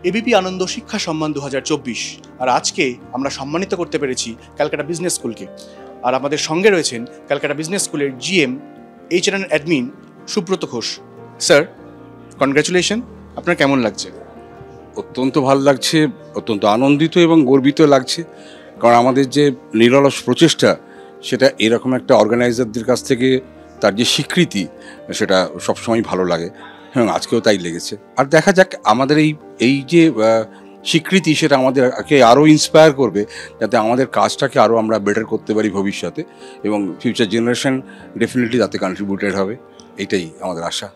ABP আনন্দ শিক্ষা সম্মান 2024। আর আজকে আমরা সম্মানিত করতে পেরেছি ক্যালকাটা বিজনেস স্কুলকে। আর আমাদের সঙ্গে রয়েছেন ক্যালকাটা বিজনেস স্কুলের GM HR admin Subrata Ghosh. Sir, congratulation. আপনার কেমন লাগছে? অত্যন্ত ভালো লাগছে, অত্যন্ত আনন্দিত এবং গর্বিত লাগছে, কারণ আমাদের যে নিরলস প্রচেষ্টা সেটা এরকম একটা অর্গানাইজারদের কাছ থেকে তার যে স্বীকৃতি সেটা সবসময় ভালো লাগে এবং আজকেও তাই লেগেছে। আর দেখা যাক আমাদের এই যে স্বীকৃতি সেটা আমাদেরকে আরও ইন্সপায়ার করবে যাতে আমাদের কাজটাকে আরও আমরা বেটার করতে পারি ভবিষ্যতে, এবং ফিউচার জেনারেশন ডেফিনেটলি তাতে কন্ট্রিবিউটেড হবে, এটাই আমাদের আশা।